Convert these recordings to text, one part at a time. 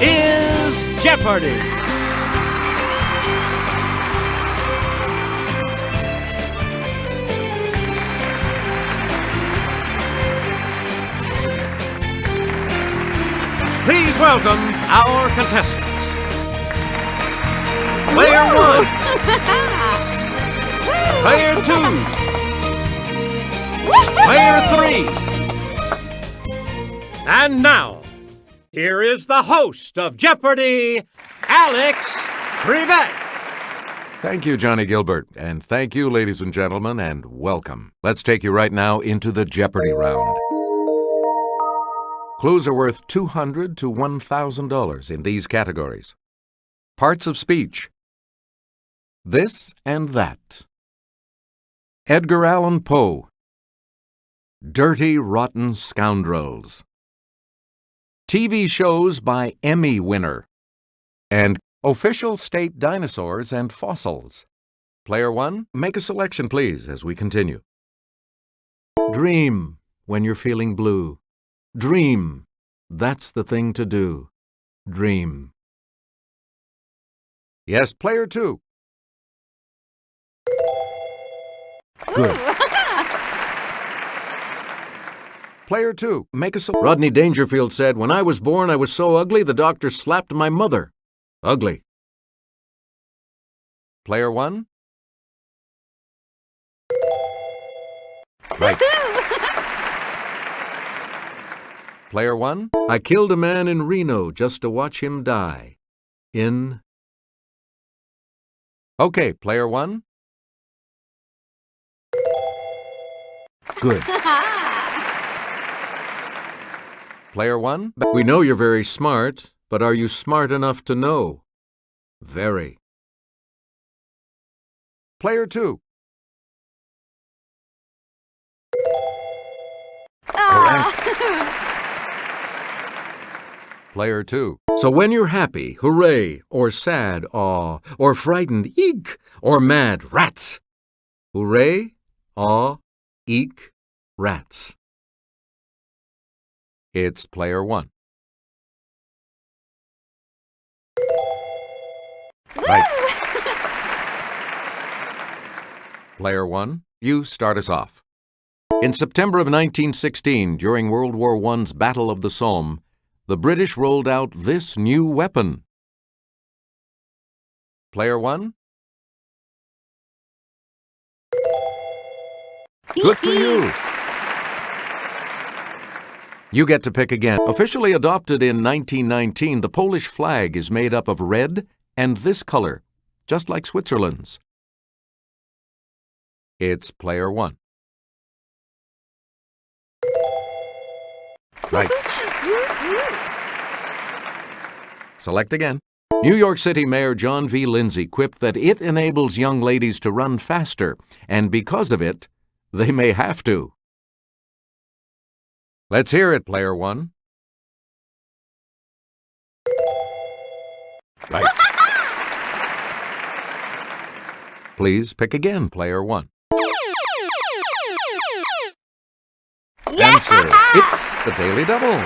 is Jeopardy! Please welcome our contestants. Player 1. Player 2. Player 3. And now, here is the host of Jeopardy, Alex Trebek. Thank you, Johnny Gilbert, and thank you, ladies and gentlemen, and welcome. Let's take you right now into the Jeopardy round. Clues are worth $200 to $1,000 in these categories. Parts of speech. This and that. Edgar Allan Poe. Dirty, rotten scoundrels. TV shows by Emmy winner. And official state dinosaurs and fossils. Player 1, make a selection, please, as we continue. Dream when you're feeling blue. Dream. That's the thing to do. Dream. Yes, player 2. Good. Player 2, make a Rodney Dangerfield said, "When I was born, I was so ugly, the doctor slapped my mother." Ugly. Player 1. Right. Player 1, I killed a man in Reno just to watch him die. In. Okay, player 1. Good. Player 1, we know you're very smart, but are you smart enough to know? Very. Player 2. Correct. Player 2. So when you're happy, hooray, or sad, aw, or frightened, eek, or mad, rats. Hooray, aw, eek, rats. It's player 1. Right. Player 1, you start us off. In September of 1916, during World War I's Battle of the Somme, the British rolled out this new weapon. Player 1. Good for you. You get to pick again. Officially adopted in 1919, the Polish flag is made up of red and this color, just like Switzerland's. It's player 1. Right. Select again. New York City Mayor John V. Lindsay quipped that it enables young ladies to run faster, and because of it, they may have to. Let's hear it, player 1. Right. Please pick again, player 1. Answer. It's the Daily Double.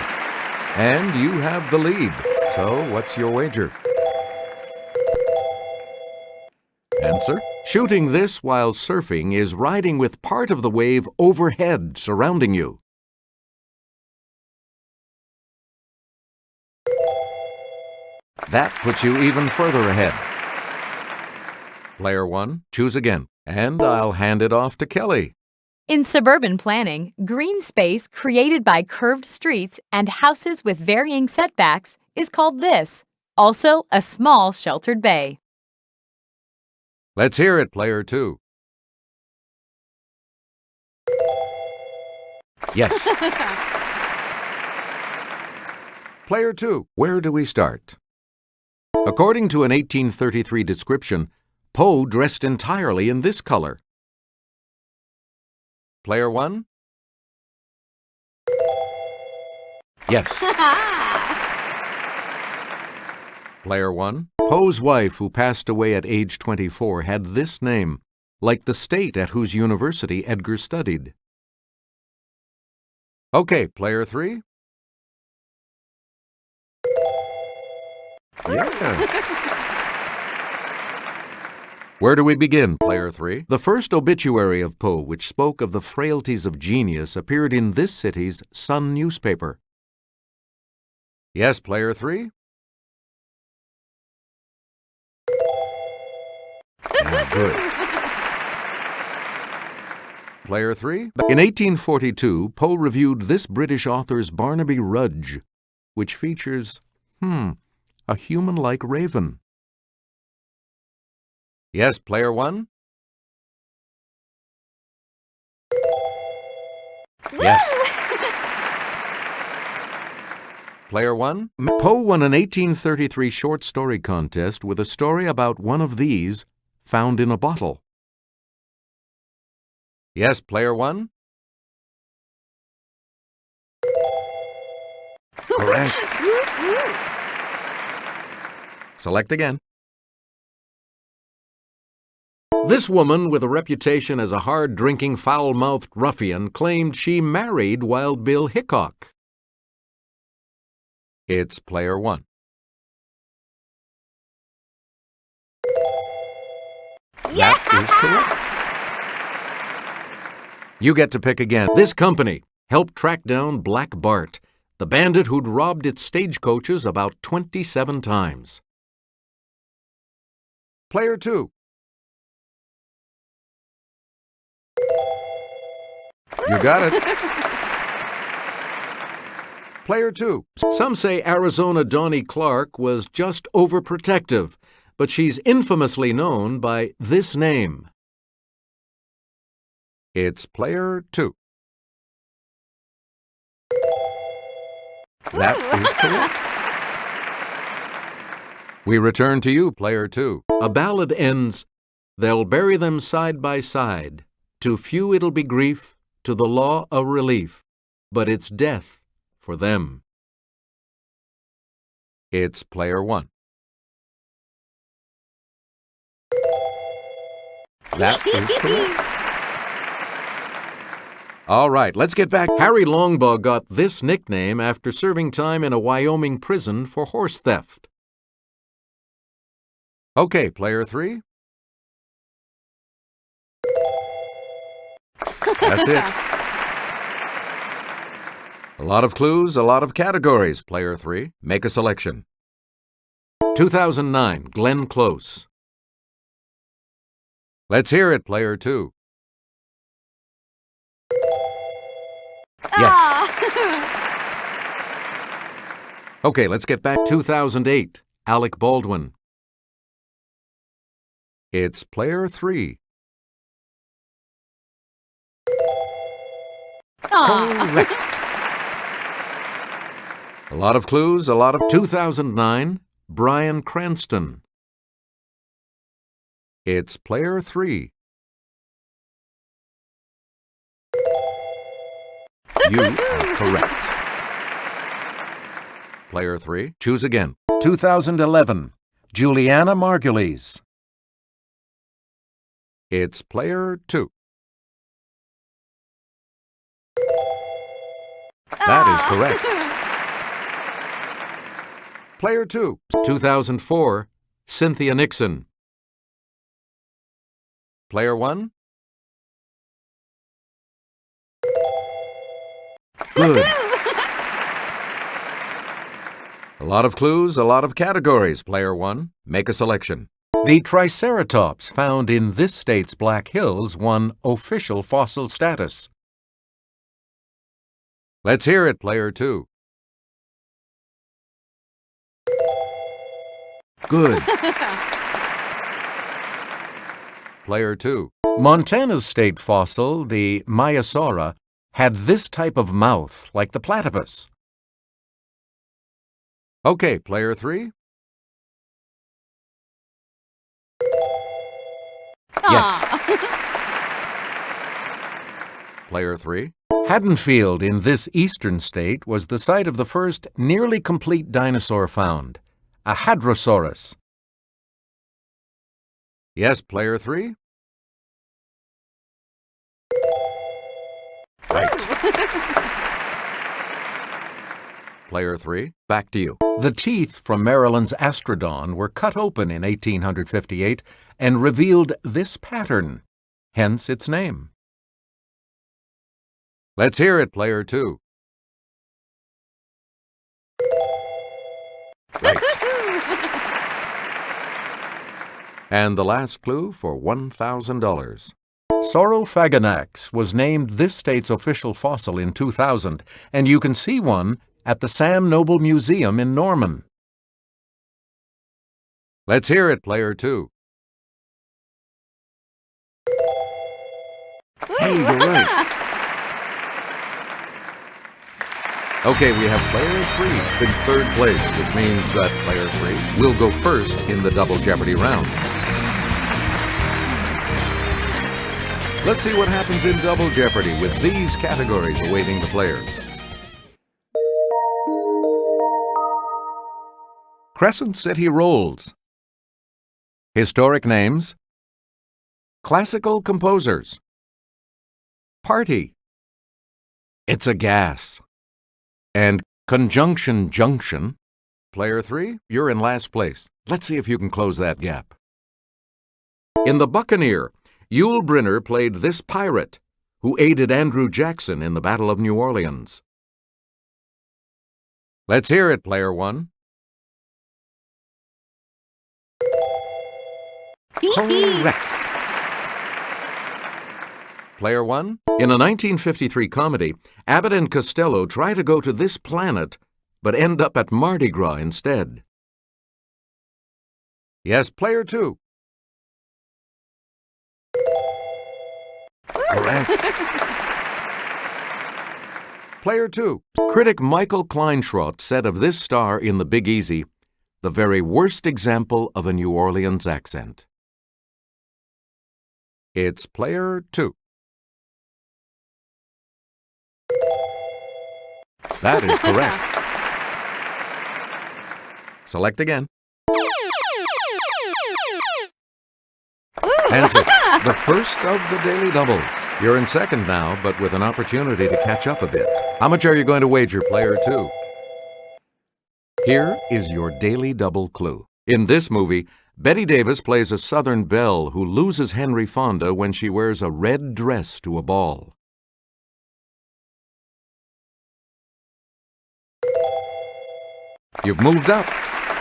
And you have the lead. So, what's your wager? Answer. Shooting this while surfing is riding with part of the wave overhead surrounding you. That puts you even further ahead. Player 1, choose again. And I'll hand it off to Kelly. In suburban planning, green space created by curved streets and houses with varying setbacks is called this, also a small sheltered bay. Let's hear it, player 2. Yes. Player 2, where do we start? According to an 1833 description, Poe dressed entirely in this color. Player 1? Yes. Player 1, Poe's wife, who passed away at age 24, had this name, like the state at whose university Edgar studied. Okay, player 3. Yes. Where do we begin, Player 3? The first obituary of Poe, which spoke of the frailties of genius, appeared in this city's Sun newspaper. Yes, Player 3? Yeah, good. Player 3? In 1842, Poe reviewed this British author's Barnaby Rudge, which features, a human-like raven. Yes, Player 1? Yes. Player 1? Poe won an 1833 short story contest with a story about one of these found in a bottle. Yes, Player 1? Correct. Select again. This woman, with a reputation as a hard-drinking, foul-mouthed ruffian, claimed she married Wild Bill Hickok. It's Player 1. That is correct. You get to pick again. This company helped track down Black Bart, the bandit who'd robbed its stagecoaches about 27 times. Player 2. You got it. Player 2. Some say Arizona Donnie Clark was just overprotective, but she's infamously known by this name. It's Player 2. That is correct. We return to you, Player 2. A ballad ends, "They'll bury them side by side. To few it'll be grief, to the law a relief, but it's death for them." It's Player 1. That is correct. All right, let's get back. Harry Longbaugh got this nickname after serving time in a Wyoming prison for horse theft. Okay, Player 3. That's it. A lot of clues, a lot of categories, Player 3. Make a selection. 2009, Glenn Close. Let's hear it, Player 2. Yes. Okay, let's get back. 2008, Alec Baldwin. It's Player 3. Correct. A lot of clues, a lot of 2009, Bryan Cranston. It's Player 3. You are correct. Player 3, choose again. 2011, Juliana Margulies. It's Player 2. That is correct. Player 2, 2004, Cynthia Nixon. Player 1. Good. A lot of clues, a lot of categories, Player 1. Make a selection. The Triceratops found in this state's Black Hills won official fossil status. Let's hear it, Player 2. Good. Player 2. Montana's state fossil, the Maiasaura, had this type of mouth like the platypus. Okay, Player 3. Yes. Player 3. Haddonfield in this eastern state was the site of the first nearly complete dinosaur found, a Hadrosaurus. Yes, Player 3. Right. Player 3, back to you. The teeth from Maryland's Astrodon were cut open in 1858 and revealed this pattern, hence its name. Let's hear it, Player 2. Right. And the last clue for $1,000. Saurophaganax was named this state's official fossil in 2000, and you can see one at the Sam Noble Museum in Norman. Let's hear it, Player 2. Hey, you're right. Okay, we have Player 3 in third place, which means that Player 3 will go first in the Double Jeopardy round. Let's see what happens in Double Jeopardy with these categories awaiting the players. Crescent City Rolls. Historic names. Classical composers. Party. It's a gas. And Conjunction Junction. Player 3, you're in last place. Let's see if you can close that gap. In The Buccaneer, Yul Brynner played this pirate who aided Andrew Jackson in the Battle of New Orleans. Let's hear it, Player 1. Correct. Player 1, in a 1953 comedy, Abbott and Costello try to go to this planet, but end up at Mardi Gras instead. Yes, Player 2. Correct. Player 2, critic Michael Kleinschrott said of this star in The Big Easy, the very worst example of a New Orleans accent. It's Player 2. That is correct. Select again. Answer. The first of the daily doubles. You're in second now, but with an opportunity to catch up a bit. How much are you going to wager, Player 2? Here is your daily double clue. In this movie, Bette Davis plays a Southern belle who loses Henry Fonda when she wears a red dress to a ball. You've moved up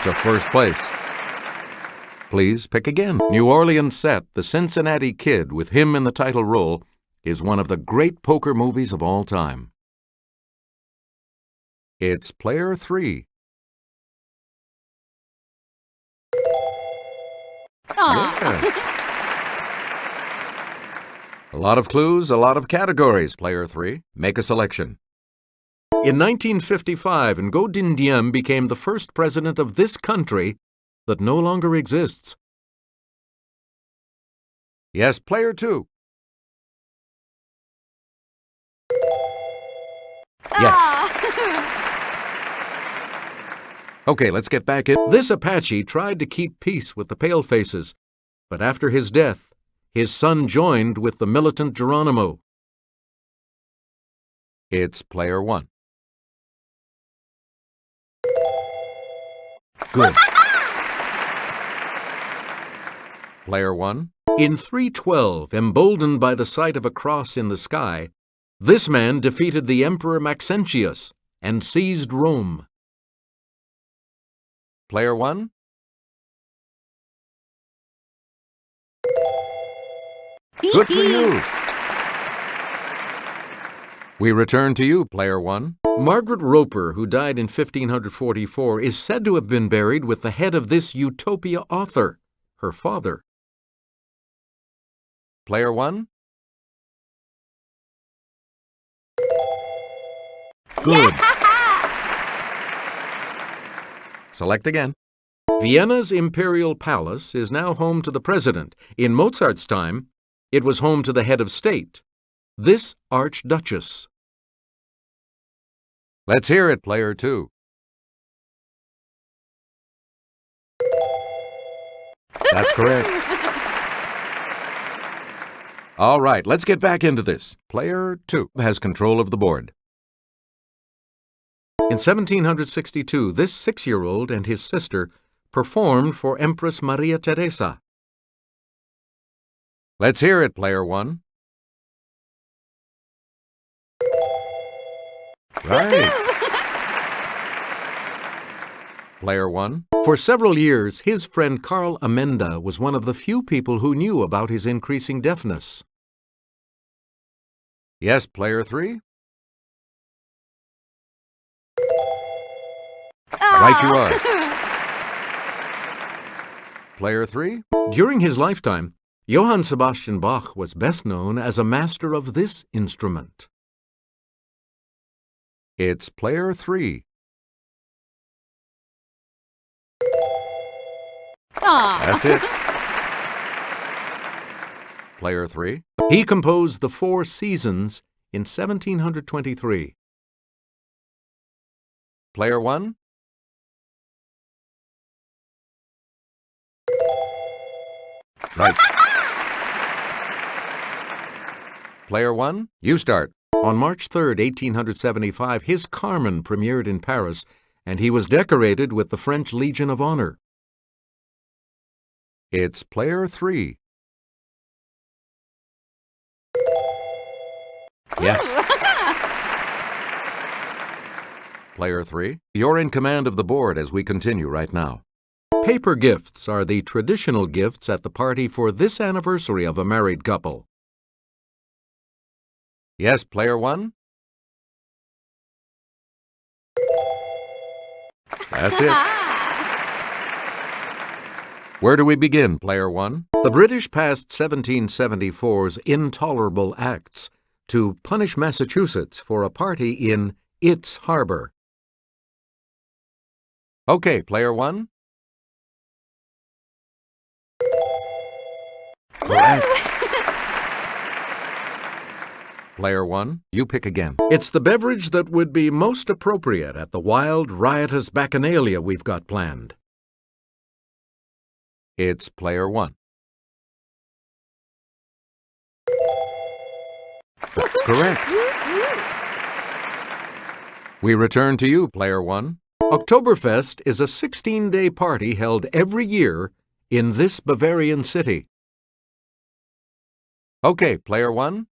to first place. Please pick again. New Orleans set, The Cincinnati Kid, with him in the title role, is one of the great poker movies of all time. It's Player 3. Yes. A lot of clues, a lot of categories, Player 3. Make a selection. In 1955, Ngo Dinh Diem became the first president of this country that no longer exists. Yes, Player 2. Yes. Okay, let's get back in. This Apache tried to keep peace with the Palefaces, but after his death, his son joined with the militant Geronimo. It's Player 1. Good. Player 1. In 312, emboldened by the sight of a cross in the sky, this man defeated the Emperor Maxentius and seized Rome. Player 1. Good for you. We return to you, Player 1. Margaret Roper, who died in 1544, is said to have been buried with the head of this Utopia author, her father. Player 1. Good. Select again. Vienna's Imperial Palace is now home to the president. In Mozart's time, it was home to the head of state, this Archduchess. Let's hear it, Player 2. That's correct. All right, let's get back into this. Player 2 has control of the board. In 1762, this 6-year-old and his sister performed for Empress Maria Teresa. Let's hear it, player one. Right. Player one. For several years, his friend Carl Amenda was one of the few people who knew about his increasing deafness. Yes, player three. Right you are. Player three. During his lifetime, Johann Sebastian Bach was best known as a master of this instrument. It's player three. That's it. Player three. He composed the Four Seasons in 1723. Player one. Right. Player one, you start. On March 3rd, 1875, his Carmen premiered in Paris, and he was decorated with the French Legion of Honor. It's player three. Yes. Player three, you're in command of the board as we continue right now. Paper gifts are the traditional gifts at the party for this anniversary of a married couple. Yes, player one? That's it. Where do we begin, player one? The British passed 1774's Intolerable Acts to punish Massachusetts for a party in its harbor. Okay, player one? Correct. Player one, you pick again. It's the beverage that would be most appropriate at the wild, riotous bacchanalia we've got planned. It's player one. That's correct. We return to you, player one. Oktoberfest is a 16-day party held every year in this Bavarian city. Okay, player one.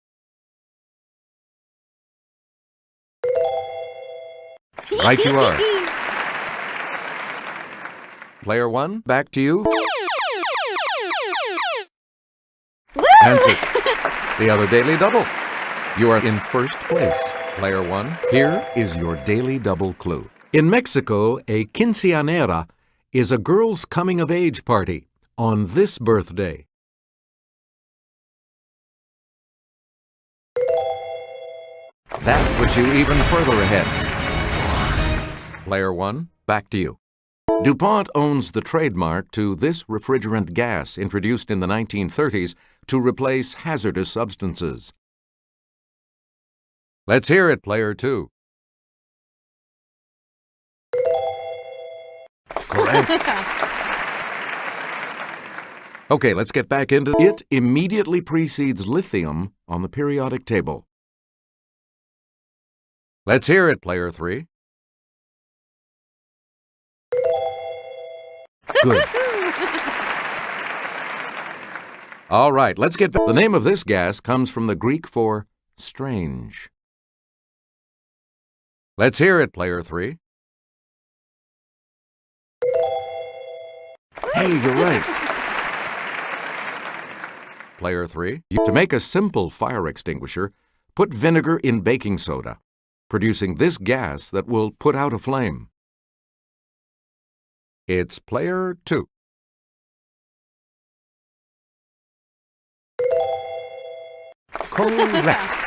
Right you are. Player one, back to you. Answer. The other daily double. You are in first place. Player one, here is your daily double clue. In Mexico, a quinceañera is a girl's coming-of-age party on this birthday. That puts you even further ahead. Player one, back to you. DuPont owns the trademark to this refrigerant gas introduced in the 1930s to replace hazardous substances. Let's hear it, player two. Correct. Okay, let's get back into it. It immediately precedes lithium on the periodic table. Let's hear it, player three. Good. All right, let's get back. The name of this gas comes from the Greek for strange. Let's hear it, player three. Hey, you're right. Player three, to make a simple fire extinguisher, put vinegar in baking soda, producing this gas that will put out a flame. It's player two. Correct.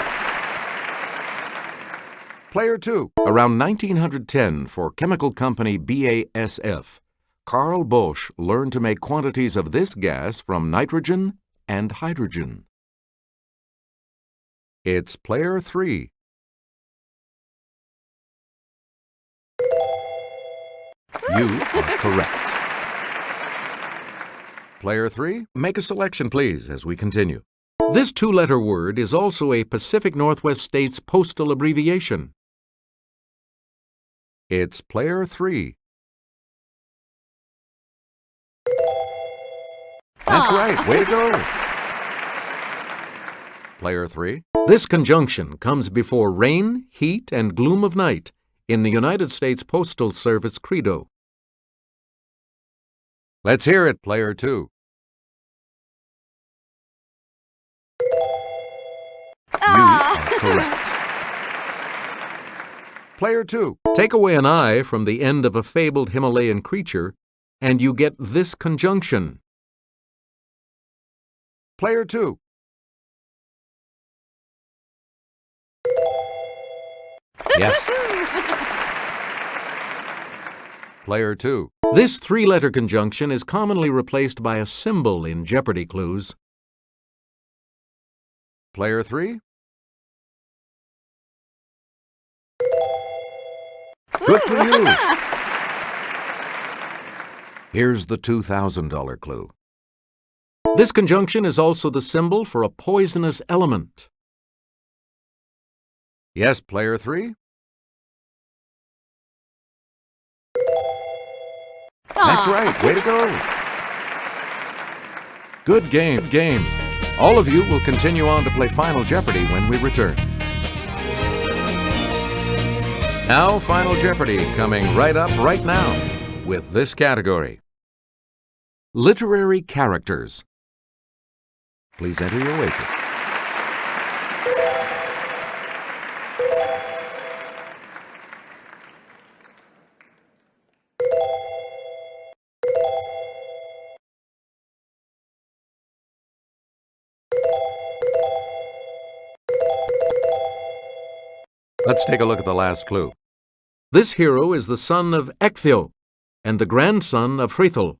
Player two. Around 1910, for chemical company BASF, Carl Bosch learned to make quantities of this gas from nitrogen and hydrogen. It's player three. You are correct. Player three, make a selection, please, as we continue. This two-letter word is also a Pacific Northwest state's postal abbreviation. It's player 3. That's right. Way to go. Player 3. This conjunction comes before rain, heat, and gloom of night in the United States Postal Service credo. Let's hear it, player 2. You are correct. Player 2. Take away an I from the end of a fabled Himalayan creature, and you get this conjunction. Player 2. Yes. Player 2. This three-letter conjunction is commonly replaced by a symbol in Jeopardy clues. Player 3. Good for you. Here's the $2,000 clue. This conjunction is also the symbol for a poisonous element. Yes, player 3? That's right. Way to go. Good game. All of you will continue on to play Final Jeopardy when we return. Now, Final Jeopardy coming right up right now with this category. Literary characters. Please enter your wager. Let's take a look at the last clue. This hero is the son of Ecthio and the grandson of Hrethel.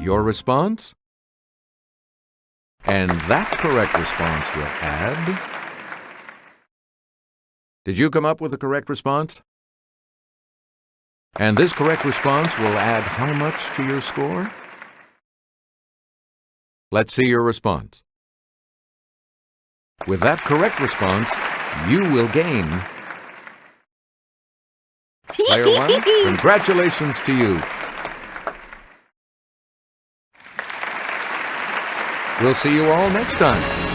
Your response? And that correct response will add... Did you come up with the correct response? And this correct response will add how much to your score? Let's see your response. With that correct response, you will gain... Player 1, congratulations to you. We'll see you all next time.